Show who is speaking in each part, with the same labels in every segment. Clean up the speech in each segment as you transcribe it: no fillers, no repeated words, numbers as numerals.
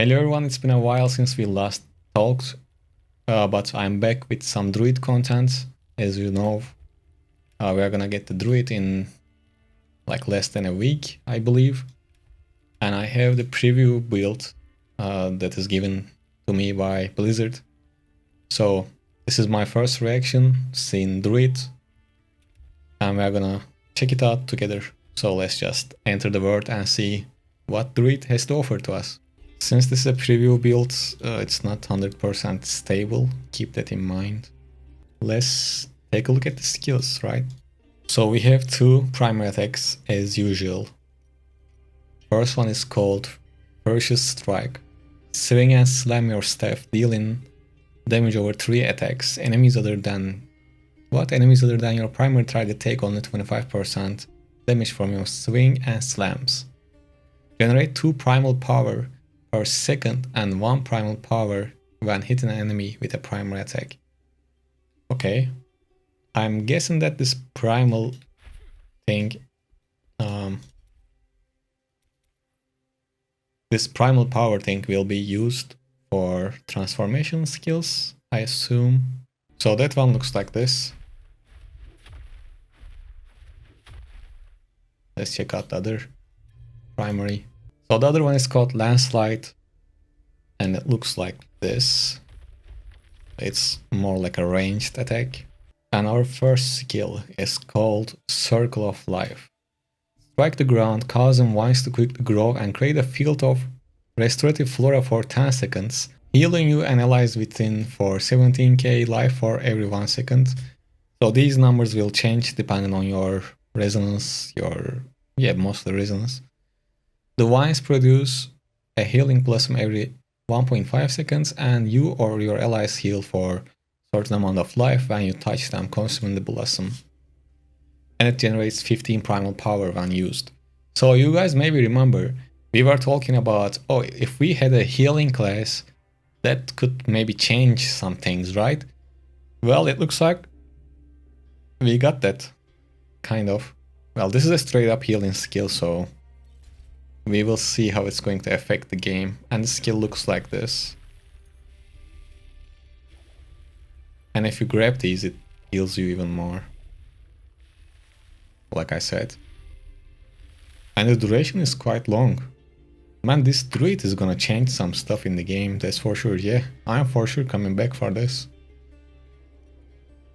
Speaker 1: Hello everyone, it's been a while since we last talked, but I'm back with some Druid content. As you know, we are gonna get the Druid in like less than a week, I believe. And I have the preview build that is given to me by Blizzard. So this is my first reaction, seeing Druid, and we are gonna check it out together. So let's just enter the world and see what Druid has to offer to us. Since this is a preview build, it's not 100% stable, keep that in mind. Let's take a look at the skills, right? So we have two primary attacks as usual. First one is called Ferocious Strike. Swing and slam your staff, dealing damage over 3 attacks. Enemies other than your primary target take only 25% damage from your swing and slams. Generate 2 primal power per second and 1 primal power when hitting an enemy with a primary attack. Okay, I'm guessing that this primal thing, this primal power thing will be used for transformation skills, I assume. So that one looks like this. Let's check out the other primary. So the other one is called Landslide, and it looks like this. It's more like a ranged attack. And our first skill is called Circle of Life. Strike the ground, causing vines to quickly grow and create a field of restorative flora for 10 seconds, healing you and allies within for 17k life for every 1 second. So these numbers will change depending on your resonance, mostly resonance. The vines produce a healing blossom every 1.5 seconds, and you or your allies heal for a certain amount of life when you touch them, consuming the blossom. And it generates 15 primal power when used. So you guys maybe remember, we were talking about, oh, if we had a healing class, that could maybe change some things, right? Well, it looks like we got that, kind of. Well, this is a straight up healing skill, so we will see how it's going to affect the game. And the skill looks like this. And if you grab these, it heals you even more. Like I said. And the duration is quite long. Man, this Druid is gonna change some stuff in the game, that's for sure. Yeah, I'm for sure coming back for this.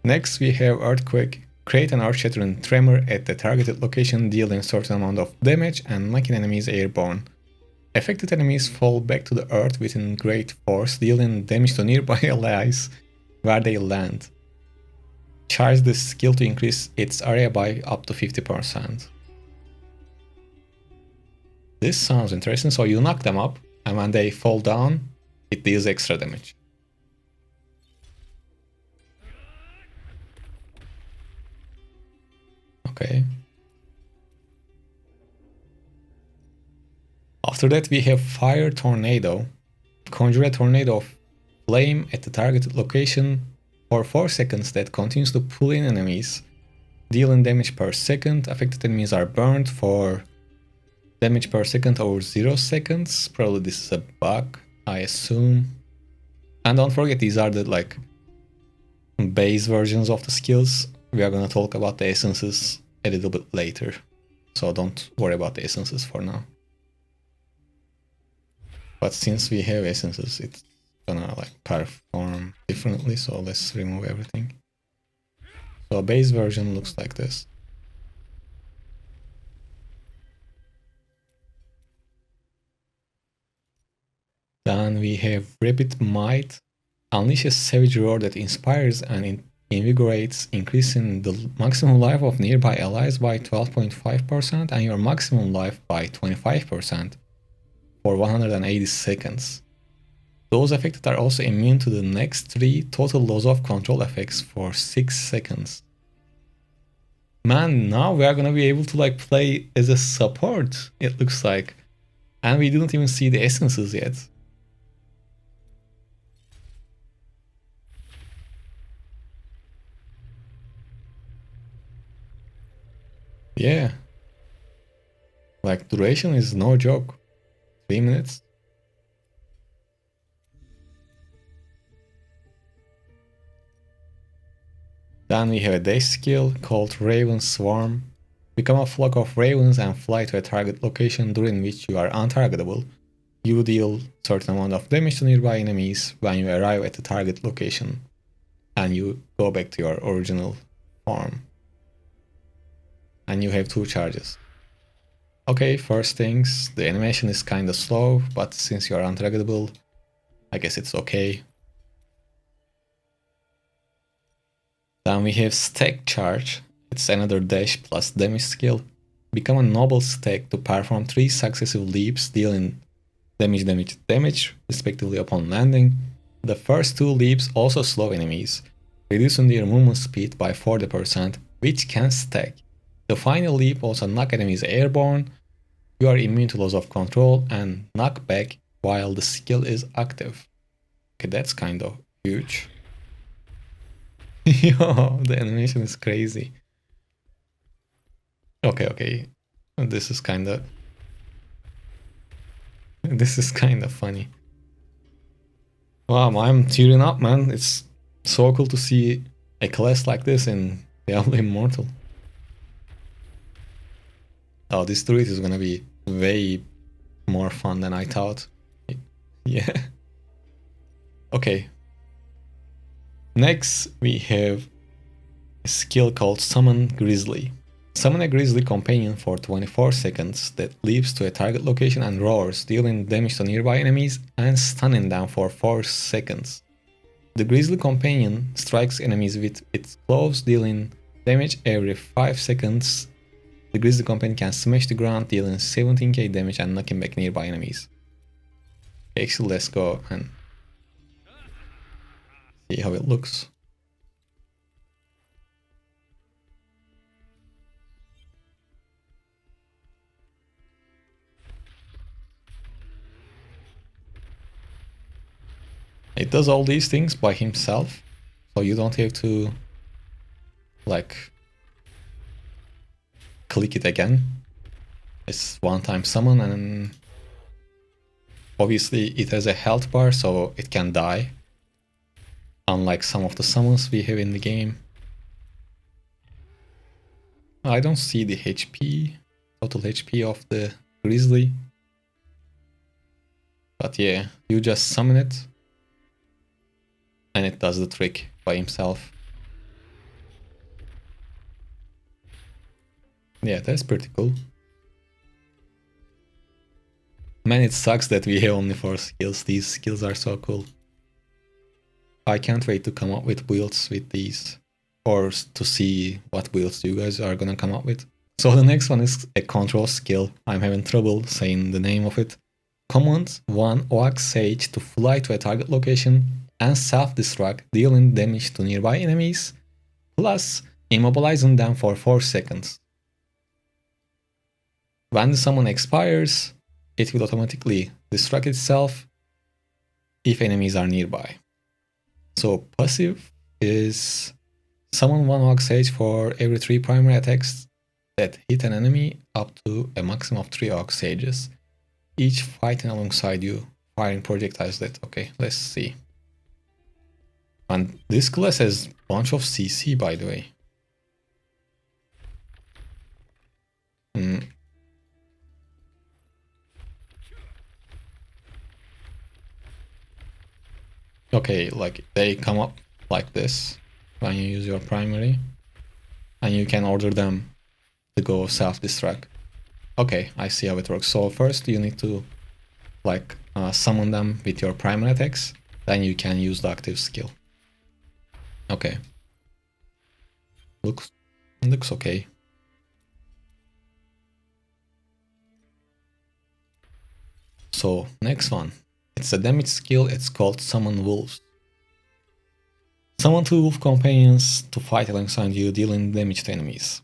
Speaker 1: Next we have Earthquake. Create an earth-shattering tremor at the targeted location, dealing a certain amount of damage and knocking enemies airborne. Affected enemies fall back to the earth within great force, dealing damage to nearby allies where they land. Charge this skill to increase its area by up to 50%. This sounds interesting. So you knock them up, and when they fall down, it deals extra damage. Okay. After that we have Fire Tornado. Conjure a tornado of flame at the targeted location for 4 seconds that continues to pull in enemies, dealing damage per second. Affected enemies are burned for damage per second over 0 seconds. Probably this is a bug, I assume. And don't forget, these are the like base versions of the skills. We are gonna talk about the essences a little bit later, so don't worry about the essences for now. But since we have essences, it's gonna like perform differently, so let's remove everything. So a base version looks like this. Then we have Rapid Might. Unleashes Savage Roar that inspires and invigorates, increasing the maximum life of nearby allies by 12.5% and your maximum life by 25% for 180 seconds. Those affected are also immune to the next 3 total loss of control effects for 6 seconds. Man, now we are gonna be able to like play as a support, it looks like. And we didn't even see the essences yet. Yeah. Like, duration is no joke. 3 minutes. Then we have a dash skill called Raven Swarm. Become a flock of ravens and fly to a target location during which you are untargetable. You deal certain amount of damage to nearby enemies when you arrive at the target location, and you go back to your original form. And you have 2 charges. Okay, first things, the animation is kinda slow, but since you are untargetable, I guess it's okay. Then we have Stack Charge. It's another dash plus damage skill. Become a noble stack to perform 3 successive leaps dealing damage respectively upon landing. The first 2 leaps also slow enemies, reducing their movement speed by 40%, which can stack. The final leap also knock enemies airborne. You are immune to loss of control and knockback while the skill is active. Okay, that's kind of huge. Yo, the animation is crazy. Okay. This is kind of funny. Wow, I'm tearing up, man. It's so cool to see a class like this in Diablo Immortal. Oh, this Druid is gonna be way more fun than I thought. Yeah. Okay. Next, we have a skill called Summon Grizzly. Summon a Grizzly companion for 24 seconds that leaps to a target location and roars, dealing damage to nearby enemies and stunning them for 4 seconds. The Grizzly companion strikes enemies with its claws, dealing damage every 5 seconds. The Grizzly companion can smash the ground, dealing 17k damage and knocking back nearby enemies. Actually, let's go and see how it looks. It does all these things by himself, so you don't have to like click it again. It's one-time summon, and obviously it has a health bar, so it can die, unlike some of the summons we have in the game. I don't see the HP, total HP of the Grizzly, but yeah, you just summon it and it does the trick by himself. Yeah, that's pretty cool. Man, it sucks that we have only 4 skills. These skills are so cool. I can't wait to come up with builds with these, or to see what builds you guys are gonna come up with. So the next one is a control skill. I'm having trouble saying the name of it. Command 1 Oak Sage to fly to a target location and self-destruct, dealing damage to nearby enemies, plus immobilizing them for 4 seconds. When the summon expires, it will automatically destruct itself if enemies are nearby. So passive is summon 1 Oak Sage for every 3 primary attacks that hit an enemy up to a maximum of 3 Oak Sages, each fighting alongside you, firing projectiles that... Okay, let's see. And this class has a bunch of CC, by the way. Okay, like they come up like this when you use your primary, and you can order them to go self-destruct. Okay, I see how it works. So first you need to like summon them with your primary attacks, then you can use the active skill. Okay. Looks okay. So next one. It's a damage skill, it's called Summon Wolves. Summon 2 wolf companions to fight alongside you, dealing damage to enemies.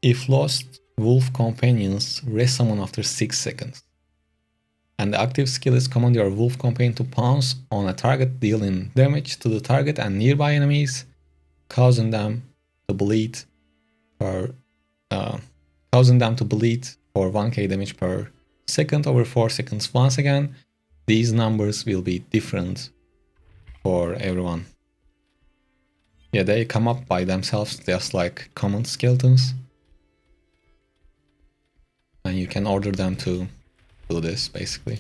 Speaker 1: If lost, wolf companions resummon after 6 seconds. And the active skill is command your wolf companion to pounce on a target, dealing damage to the target and nearby enemies, causing them to bleed for 1k damage per second over 4 seconds. Once again, these numbers will be different for everyone. Yeah, they come up by themselves just like common skeletons. And you can order them to do this, basically.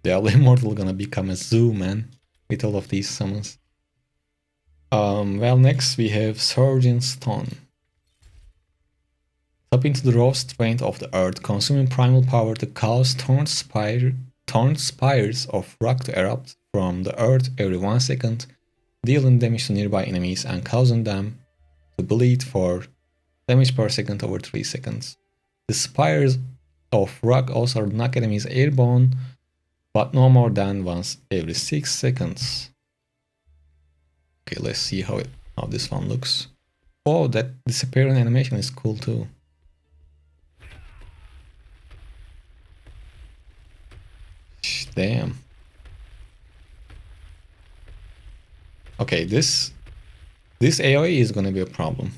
Speaker 1: Diablo Immortal gonna become a zoo, man, with all of these summons. Well, next we have Surgeon Stone. Tap into the raw strength of the earth, consuming primal power to cause torn spires of rock to erupt from the earth every 1 second, dealing damage to nearby enemies and causing them to bleed for damage per second over 3 seconds. The spires of rock also knock enemies airborne, but no more than once every 6 seconds. Okay, let's see how this one looks. Oh, that disappearing animation is cool too. Damn. Okay, this AoE is gonna be a problem.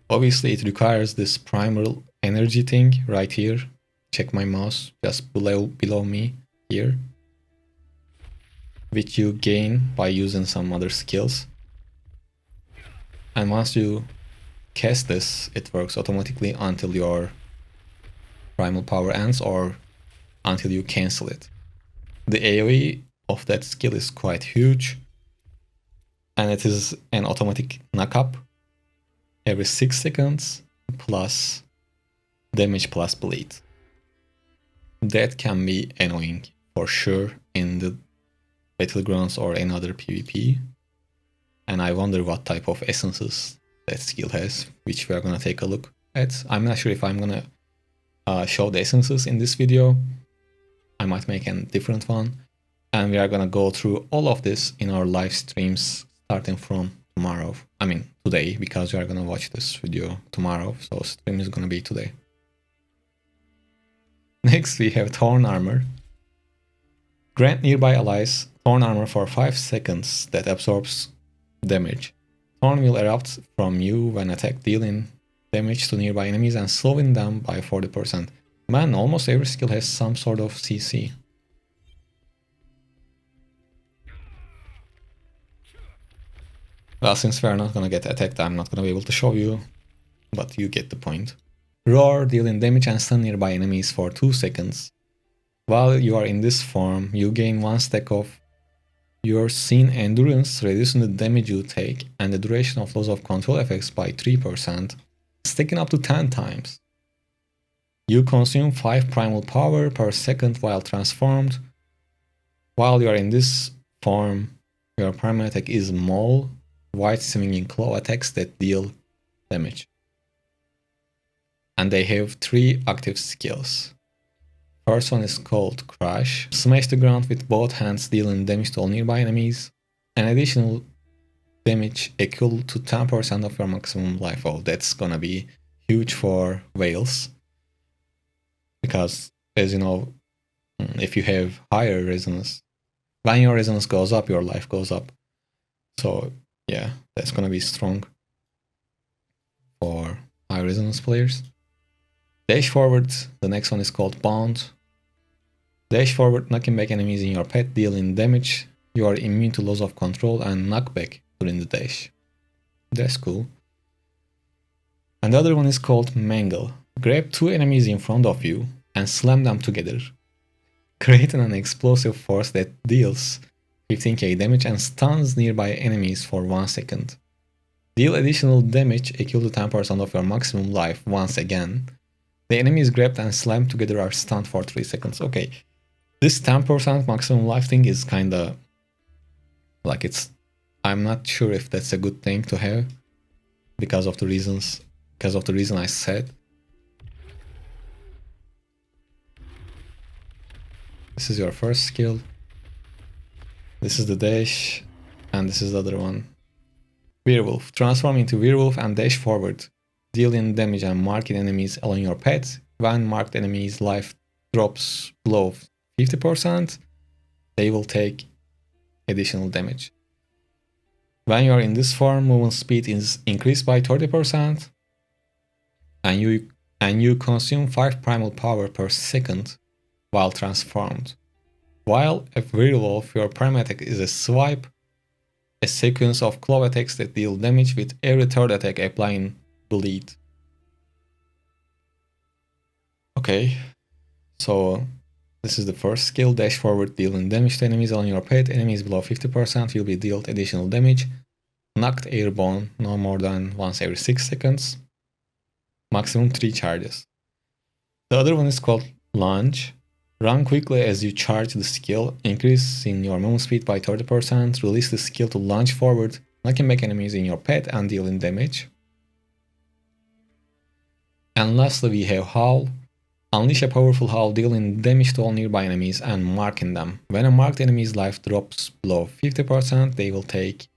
Speaker 1: Obviously, it requires this primal energy thing right here. Check my mouse, just below me here, which you gain by using some other skills. And once you cast this, it works automatically until your primal power ends or until you cancel it. The AoE of that skill is quite huge, and it is an automatic knock-up every 6 seconds plus damage plus bleed. That can be annoying for sure in the battlegrounds or any other PvP, and I wonder what type of essences that skill has, which we are gonna take a look at. I'm not sure if I'm gonna show the essences in this video. I might make a different one, and we are gonna go through all of this in our live streams starting from tomorrow. I mean today, because we are gonna watch this video tomorrow, so stream is gonna be today. Next we have Thorn Armor. Grant nearby allies Thorn Armor for 5 seconds that absorbs damage. Thorn will erupt from you when attacked, dealing damage to nearby enemies and slowing them by 40%. Man, almost every skill has some sort of CC. Well, since we are not gonna get attacked, I'm not gonna be able to show you, but you get the point. Roar, dealing damage and stun nearby enemies for 2 seconds. While you are in this form, you gain 1 stack of your scene endurance, reducing the damage you take and the duration of loss of control effects by 3%, stacking up to 10 times. You consume 5 primal power per second while transformed. While you are in this form, your primary attack is Maul, white swinging claw attacks that deal damage. And they have 3 active skills. First one is called Crush. Smash the ground with both hands, dealing damage to all nearby enemies. An additional damage equal to 10% of your maximum life. Oh, that's gonna be huge for whales. Because, as you know, if you have higher resonance, when your resonance goes up, your life goes up. So, yeah, that's gonna be strong for high resonance players. Dash forward, the next one is called Bound. Dash forward, knocking back enemies in your path, dealing damage. You are immune to loss of control and knockback during the dash. That's cool. And the other one is called Mangle. Grab 2 enemies in front of you and slam them together, creating an explosive force that deals 15k damage and stuns nearby enemies for 1 second. Deal additional damage equal to 10% of your maximum life once again. The enemies grabbed and slammed together are stunned for 3 seconds. Okay, this 10% maximum life thing is kinda like I'm not sure if that's a good thing to have because of the reason I said. This is your first skill. This is the dash, and this is the other one. Werewolf. Transform into werewolf and dash forward, dealing damage and marking enemies along your path. When marked enemies' life drops below 50%, they will take additional damage. When you are in this form, movement speed is increased by 30%, and you consume 5 primal power per second while transformed. While a werewolf, your prime attack is a swipe, a sequence of claw attacks that deal damage with every third attack applying bleed. Okay, so this is the first skill, dash forward, dealing damage to enemies on your pet. Enemies below 50% will be dealt additional damage. Knocked airborne, no more than once every 6 seconds. Maximum 3 charges. The other one is called Lunge. Run quickly as you charge the skill, increasing your movement speed by 30%. Release the skill to lunge forward, knocking back enemies in your path and dealing damage. And lastly, we have Howl. Unleash a powerful howl, dealing damage to all nearby enemies and marking them. When a marked enemy's life drops below 50%, they will take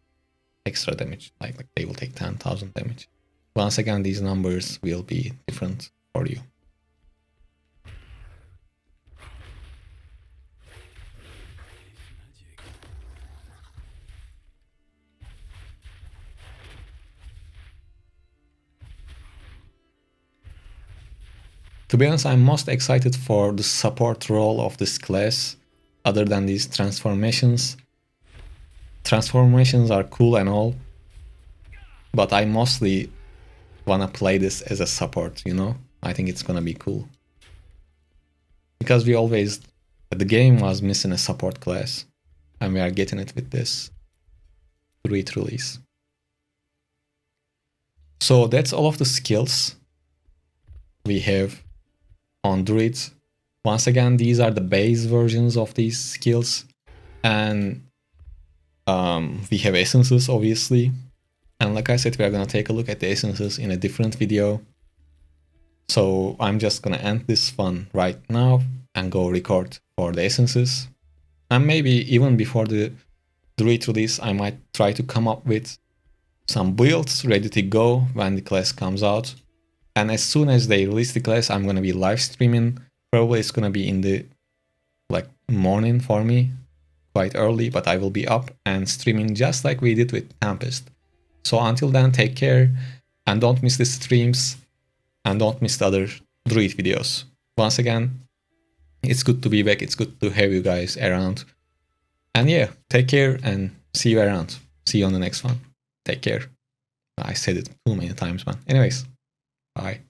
Speaker 1: extra damage, like they will take 10,000 damage. Once again, these numbers will be different for you. To be honest, I'm most excited for the support role of this class, other than these transformations. Transformations are cool and all, but I mostly wanna play this as a support, you know? I think it's gonna be cool. Because the game was missing a support class, and we are getting it with this Druid release. So that's all of the skills we have on Druids. Once again, these are the base versions of these skills, and we have essences, obviously. And like I said, we are gonna take a look at the essences in a different video. So I'm just gonna end this one right now and go record for the essences. And maybe even before the Druid release, I might try to come up with some builds ready to go when the class comes out. And as soon as they release the class, I'm gonna be live streaming. Probably it's gonna be in the morning for me, quite early, but I will be up and streaming just like we did with Tempest. So until then, take care and don't miss the streams and don't miss the other Druid videos. Once again, it's good to be back. It's good to have you guys around. And yeah, take care and see you around. See you on the next one. Take care. I said it too many times, man. Anyways. Bye.